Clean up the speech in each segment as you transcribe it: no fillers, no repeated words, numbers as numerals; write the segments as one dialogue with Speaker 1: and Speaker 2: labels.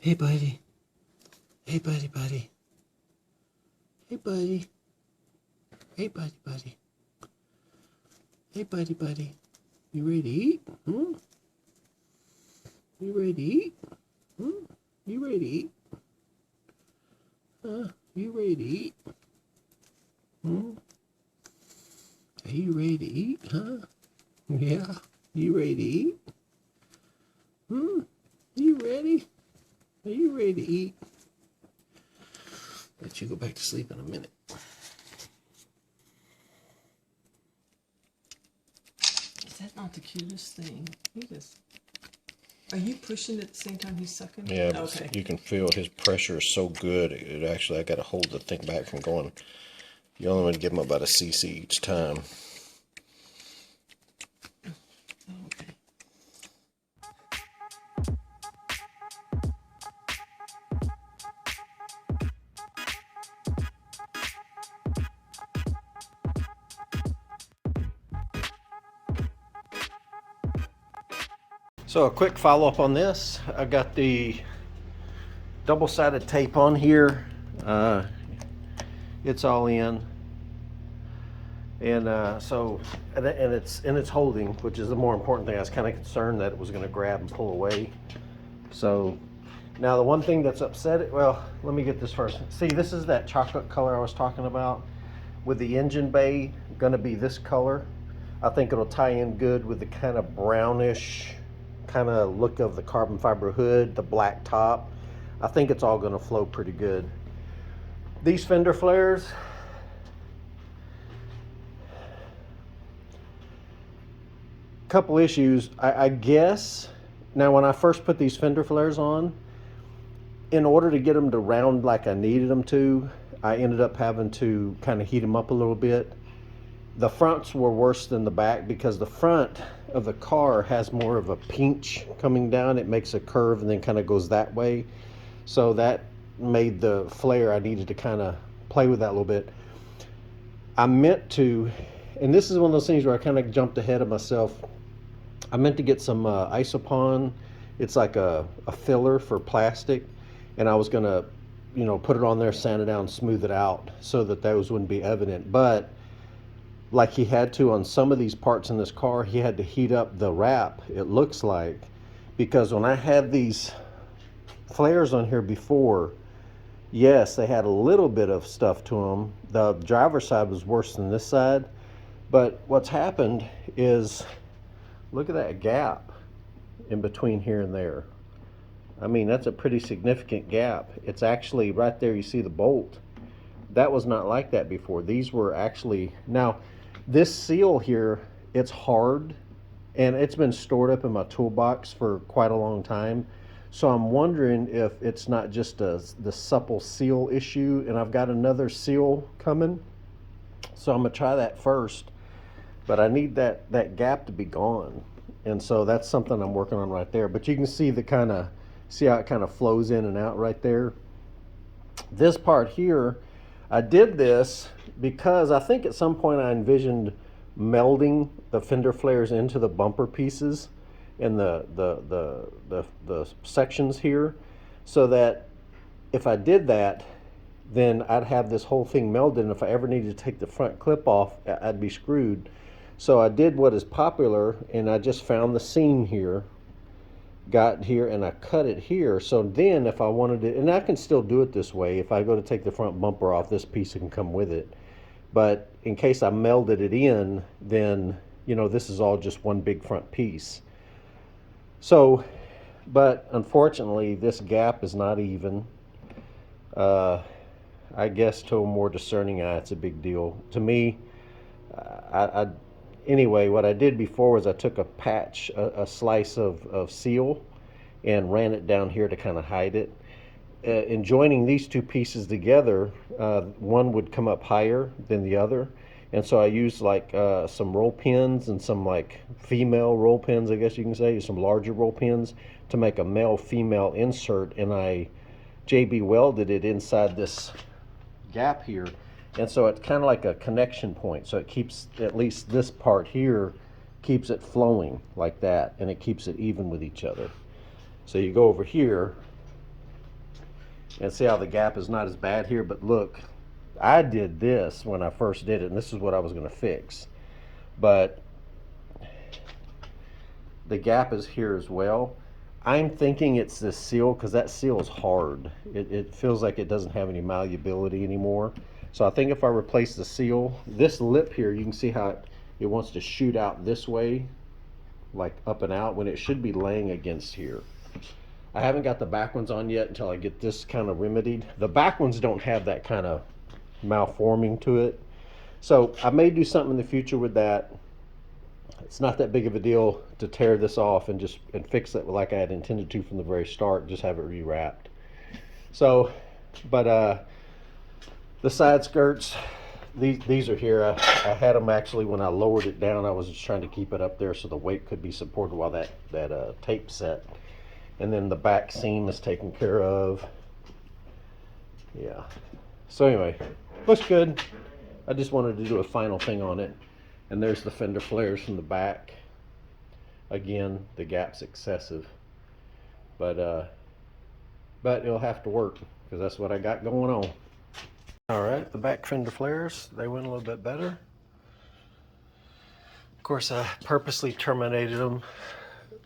Speaker 1: Hey, buddy. Hey, buddy, buddy. Hey, buddy. Hey, buddy, buddy. Hey, buddy, buddy. You ready to eat? Hmm? You ready to eat? Hmm? You ready to eat? You ready to eat? Hmm? Are you ready to eat, huh? Yeah. You ready to eat? Hmm? You ready? Are you ready to eat? Let you go back to sleep in a minute.
Speaker 2: Is that not the cutest thing? Are you pushing at the same time he's sucking?
Speaker 1: Yeah, okay. You can feel his pressure is so good. It actually, I got to hold the thing back from going. You only want to give him about a cc each time.
Speaker 2: Okay.
Speaker 1: So a quick follow-up on this. I got the double-sided tape on here. It's all in, and it's holding, which is the more important thing. I was kind of concerned that it was going to grab and pull away. So now the one thing that's upset, well, let me get this first. See, this is that chocolate color I was talking about. With the engine bay going to be this color, I think it'll tie in good with the kind of brownish kind of look of the carbon fiber hood, the black top. I think it's all going to flow pretty good. These fender flares, couple issues, I guess. Now when I first put these fender flares on, in order to get them to round like I needed them to, I ended up having to kind of heat them up a little bit. The fronts were worse than the back because the front of the car has more of a pinch coming down. It makes a curve and then kind of goes that way. So that made the flare, I needed to kind of play with that a little bit. I meant to, and this is one of those things where I kind of jumped ahead of myself. I meant to get some isopon. It's like a filler for plastic, and I was gonna, put it on there, sand it down, smooth it out so that those wouldn't be evident. But like he had to on some of these parts in this car, he had to heat up the wrap, it looks like, because when I had these flares on here before, yes, they had a little bit of stuff to them. The driver's side was worse than this side, but what's happened is, look at that gap in between here and there. I mean, that's a pretty significant gap. It's actually right there, you see the bolt. That was not like that before. These were actually, now this seal here, it's hard and it's been stored up in my toolbox for quite a long time. So I'm wondering if it's not just the supple seal issue, and I've got another seal coming. So I'm gonna try that first, but I need that gap to be gone. And so that's something I'm working on right there. But you can see see how it kind of flows in and out right there. This part here, I did this because I think at some point I envisioned melding the fender flares into the bumper pieces and the sections here, so that if I did that, then I'd have this whole thing melded, and if I ever needed to take the front clip off, I'd be screwed. So I did what is popular, and I just found the seam here, got here, and I cut it here. So then if I wanted to, and I can still do it this way, if I go to take the front bumper off, this piece can come with it. But in case I melded it in, then this is all just one big front piece. So, but unfortunately this gap is not even. I guess to a more discerning eye it's a big deal. To me, anyway, what I did before was I took a patch, a slice of seal, and ran it down here to kind of hide it. In joining these two pieces together, one would come up higher than the other, and so I used like some roll pins and some like female roll pins, I guess you can say, some larger roll pins to make a male-female insert, and I JB welded it inside this gap here, and so it's kind of like a connection point, so it keeps at least this part here, keeps it flowing like that, and it keeps it even with each other. So you go over here, And see how the gap is not as bad here, but look, I did this when I first did it, and this is what I was going to fix. But the gap is here as well. I'm thinking it's this seal because that seal is hard. It feels like it doesn't have any malleability anymore. So I think if I replace the seal, this lip here, you can see how it wants to shoot out this way, like up and out, when it should be laying against here. I haven't got the back ones on yet until I get this kind of remedied. The back ones don't have that kind of malforming to it. So I may do something in the future with that. It's not that big of a deal to tear this off and just fix it like I had intended to from the very start, just have it rewrapped. So, but the side skirts, these are here. I had them actually when I lowered it down. I was just trying to keep it up there so the weight could be supported while that tape set. And then the back seam is taken care of. Yeah. So anyway, looks good. I just wanted to do a final thing on it. And there's the fender flares from the back. Again, the gap's excessive. But it'll have to work because that's what I got going on. Alright, the back fender flares, they went a little bit better. Of course, I purposely terminated them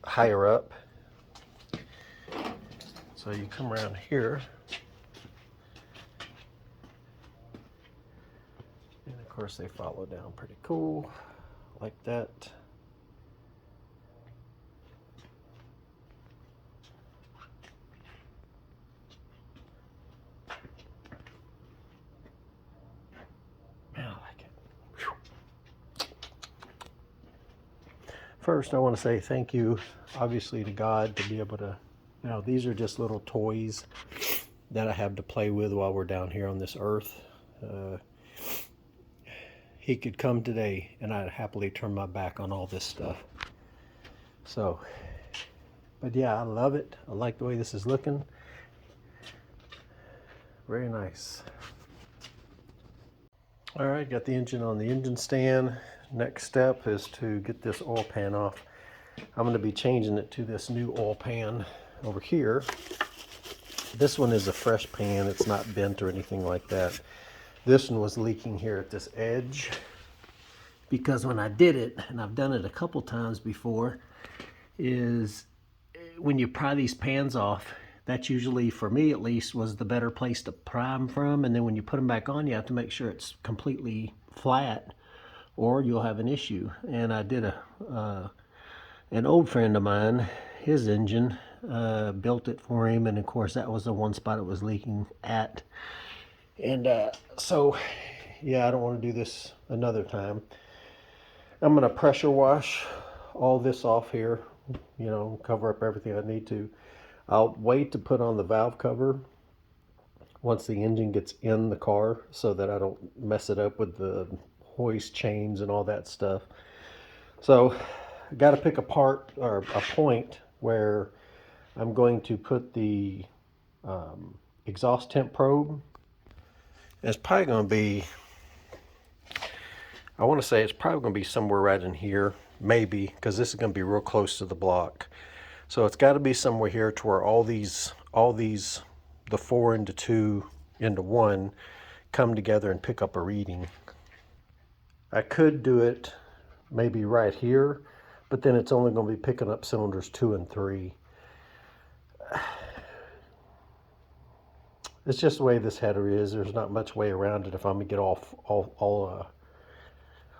Speaker 1: higher up. So you come around here. And of course they follow down pretty cool, like that. Man, I like it. Whew. First, I want to say thank you, obviously, to God to be able to, you know, these are just little toys that I have to play with while we're down here on this earth. He could come today and I'd happily turn my back on all this stuff. So, but yeah, I love it. I like the way this is looking. Very nice. All right, got the engine on the engine stand. Next step is to get this oil pan off. I'm going to be changing it to this new oil pan over here. This one is a fresh pan. It's not bent or anything like that. This one was leaking here at this edge because when I did it, and I've done it a couple times before, is when you pry these pans off, that's usually, for me at least, was the better place to pry them from. And then when you put them back on, you have to make sure it's completely flat or you'll have an issue. And I did an old friend of mine, his engine, built it for him, and of course that was the one spot it was leaking at. And so yeah, I don't want to do this another time. I'm going to pressure wash all this off here, you know, cover up everything I need to. I'll wait to put on the valve cover once the engine gets in the car so that I don't mess it up with the hoist chains and all that stuff. So I got to pick a part or a point where I'm going to put the exhaust temp probe. It's probably going to be, I want to say it's probably going to be somewhere right in here, maybe, because this is going to be real close to the block. So it's got to be somewhere here to where all these, the 4 into 2 into 1 come together and pick up a reading. I could do it maybe right here, but then it's only going to be picking up cylinders 2 and 3. It's just the way this header is. There's not much way around it if I'm going to get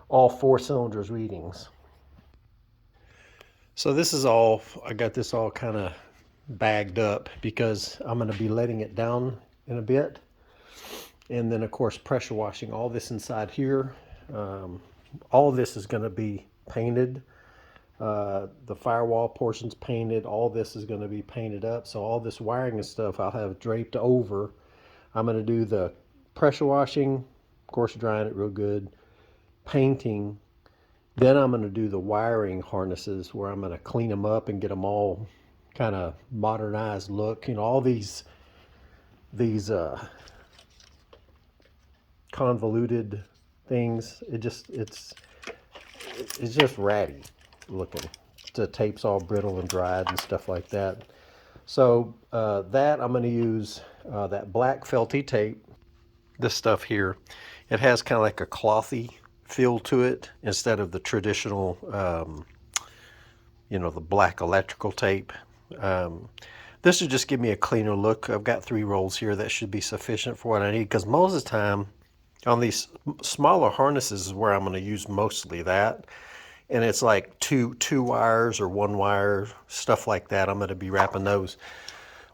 Speaker 1: all 4 cylinders readings. So this is all, I got this all kind of bagged up because I'm going to be letting it down in a bit. And then of course pressure washing all this inside here. All this is going to be painted. The firewall portion's painted. All this is going to be painted up. So all this wiring and stuff I'll have draped over. I'm going to do the pressure washing, of course drying it real good, painting. Then I'm going to do the wiring harnesses where I'm going to clean them up and get them all kind of modernized look. You know, all these convoluted things, it's just ratty looking. The tape's all brittle and dried and stuff like that. So that I'm going to use that black felty tape. This stuff here, it has kind of like a clothy feel to it instead of the traditional, the black electrical tape. Um, this will just give me a cleaner look. I've got 3 rolls here. That should be sufficient for what I need, because most of the time on these smaller harnesses is where I'm going to use mostly that. And it's like two wires or 1 wire, stuff like that. I'm going to be wrapping those.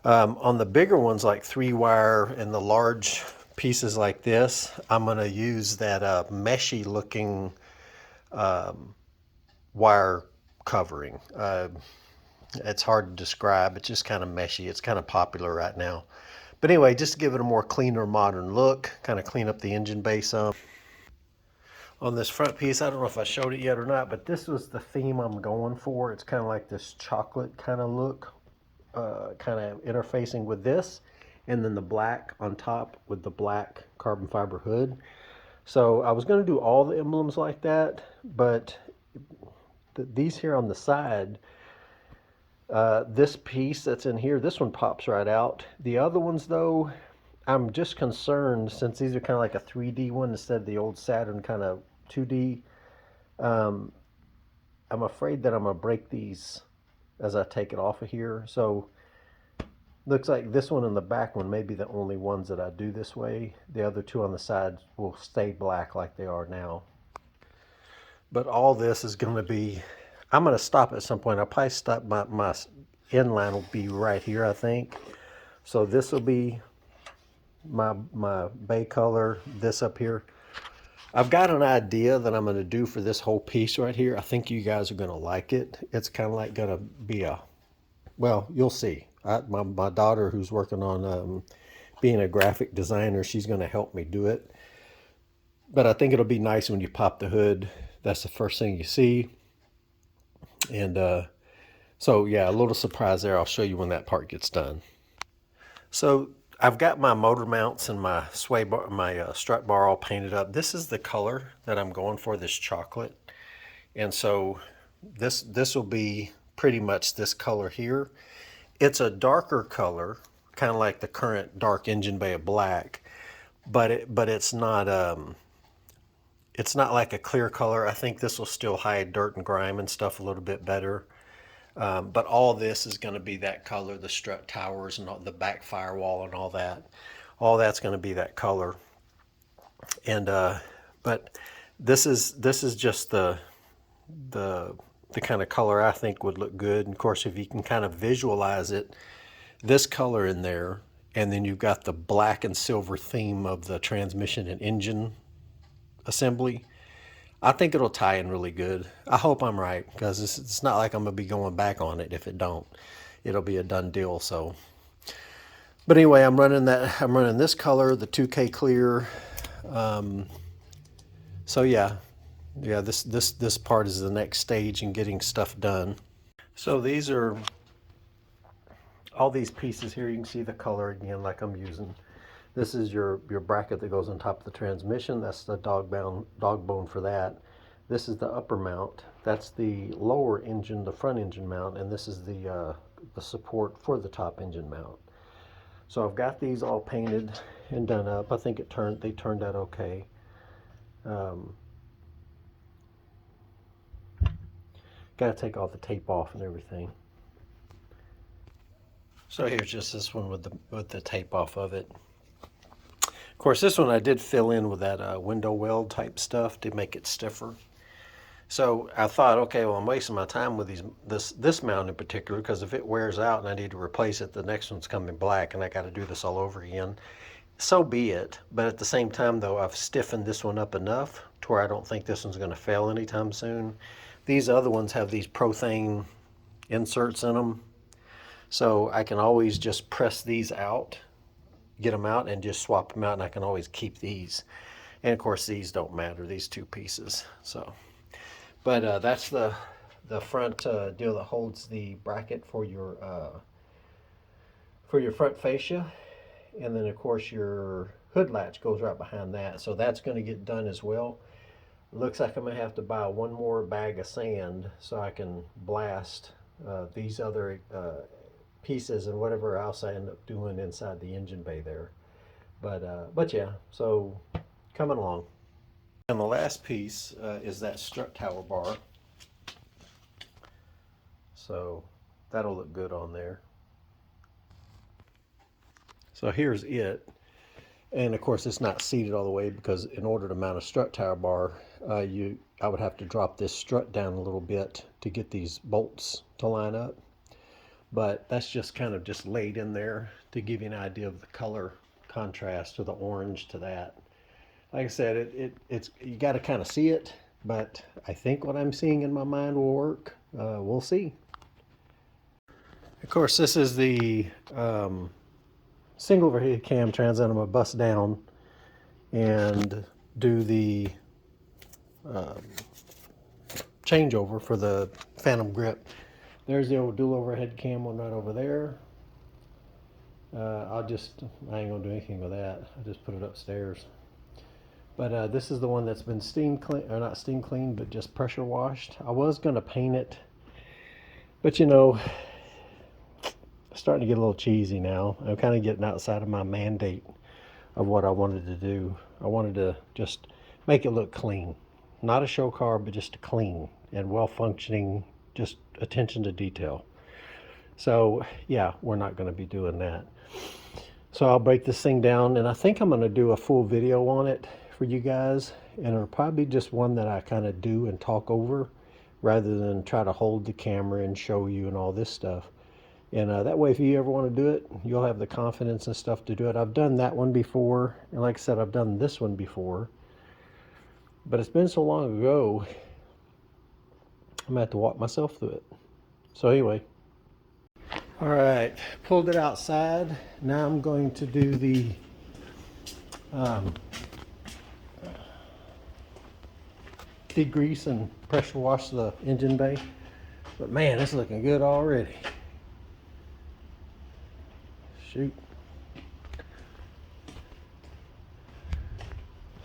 Speaker 1: On the bigger ones, like 3 wire and the large pieces like this, I'm going to use that meshy looking wire covering. It's hard to describe. It's just kind of meshy. It's kind of popular right now. But anyway, just to give it a more cleaner, modern look, kind of clean up the engine bay some. On this front piece, I don't know if I showed it yet or not, but this was the theme I'm going for. It's kind of like this chocolate kind of look, kind of interfacing with this, and then the black on top with the black carbon fiber hood. So I was going to do all the emblems like that, but these here on the side, this piece that's in here, this one pops right out. The other ones though, I'm just concerned, since these are kind of like a 3D one instead of the old Saturn kind of 2D. I'm afraid that I'm gonna break these as I take it off of here. So looks like this one and the back one may be the only ones that I do this way. The other 2 on the side will stay black like they are now. But all this is going to be, I'm going to stop at some point. I'll probably stop, my end line will be right here, I think. So this will be my bay color, this up here. I've got an idea that I'm going to do for this whole piece right here. I think you guys are going to like it. It's kind of like going to be well, you'll see. My daughter, who's working on being a graphic designer, she's going to help me do it. But I think it'll be nice when you pop the hood. That's the first thing you see. And so yeah, a little surprise there. I'll show you when that part gets done. So I've got my motor mounts and my sway bar, my strut bar all painted up. This is the color that I'm going for, this chocolate. And so this will be pretty much this color here. It's a darker color, kind of like the current dark engine bay of black, but it's not like a clear color. I think this will still hide dirt and grime and stuff a little bit better. But all this is going to be that color, the strut towers and all, the back firewall and all that. All that's going to be that color. And but this is just the kind of color I think would look good. And of course, if you can kind of visualize it, this color in there, and then you've got the black and silver theme of the transmission and engine assembly. I think it'll tie in really good. I hope I'm right, because it's not like I'm going to be going back on it if it don't. It'll be a done deal. So, but anyway, I'm running this color, the 2K clear. So yeah, this part is the next stage in getting stuff done. So these are all these pieces here. You can see the color again, like I'm using. This is your bracket that goes on top of the transmission. That's the dog bone for that. This is the upper mount. That's the lower engine, the front engine mount, and this is the support for the top engine mount. So I've got these all painted and done up. I think they turned out okay. Got to take all the tape off and everything. So here's just this one with the tape off of it. Of course, this one I did fill in with that window weld type stuff to make it stiffer. So I thought, okay, well, I'm wasting my time with this mount in particular, because if it wears out and I need to replace it, the next one's coming black and I got to do this all over again. So be it. But at the same time, though, I've stiffened this one up enough to where I don't think this one's going to fail anytime soon. These other ones have these Prothane inserts in them, so I can always just press these out, get them out, and just swap them out, and I can always keep these. And of course, these don't matter, these 2 pieces. So, but that's the front deal that holds the bracket for your front fascia, and then of course your hood latch goes right behind that. So that's going to get done as well. Looks like I'm gonna have to buy 1 more bag of sand so I can blast these other pieces and whatever else I end up doing inside the engine bay there. But yeah, so coming along. And the last piece is that strut tower bar. So that'll look good on there. So here's it. And of course it's not seated all the way because in order to mount a strut tower bar, I would have to drop this strut down a little bit to get these bolts to line up. But that's just kind of just laid in there to give you an idea of the color contrast to the orange to that. Like I said, it's you got to kind of see it, but I think what I'm seeing in my mind will work. We'll see. Of course, this is the single overhead cam transit. I'm going to bust down and do the changeover for the Phantom grip. There's the old dual overhead cam one right over there. I ain't gonna do anything with that. I just put it upstairs. But this is the one that's been steam clean, or not steam cleaned, but just pressure washed. I was gonna paint it, but you know, it's starting to get a little cheesy now. I'm kind of getting outside of my mandate of what I wanted to do. I wanted to just make it look clean. Not a show car, but just clean and well functioning, just attention to detail. So yeah, we're not going to be doing that. So I'll break this thing down, and I think I'm going to do a full video on it for you guys, and it'll probably be just one that I kind of do and talk over rather than try to hold the camera and show you and all this stuff. And that way, if you ever want to do it, you'll have the confidence and stuff to do it. I've done that one before, and like I said, I've done this one before, but it's been so long ago, I'm going to have to walk myself through it. So anyway, all right, pulled it outside. Now I'm going to do the degrease and pressure wash the engine bay. But man, it's looking good already. Shoot.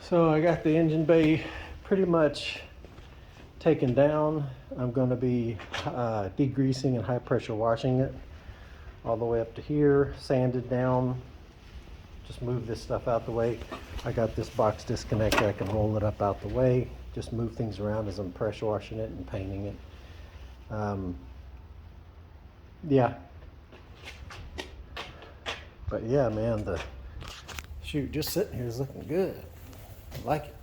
Speaker 1: So I got the engine bay pretty much taken down. I'm going to be degreasing and high pressure washing it all the way up to here, sanded down. Just move this stuff out the way. I got this box disconnected. I can roll it up out the way. Just move things around as I'm pressure washing it and painting it. Yeah. But yeah, man, the shoot just sitting here is looking good. I like it.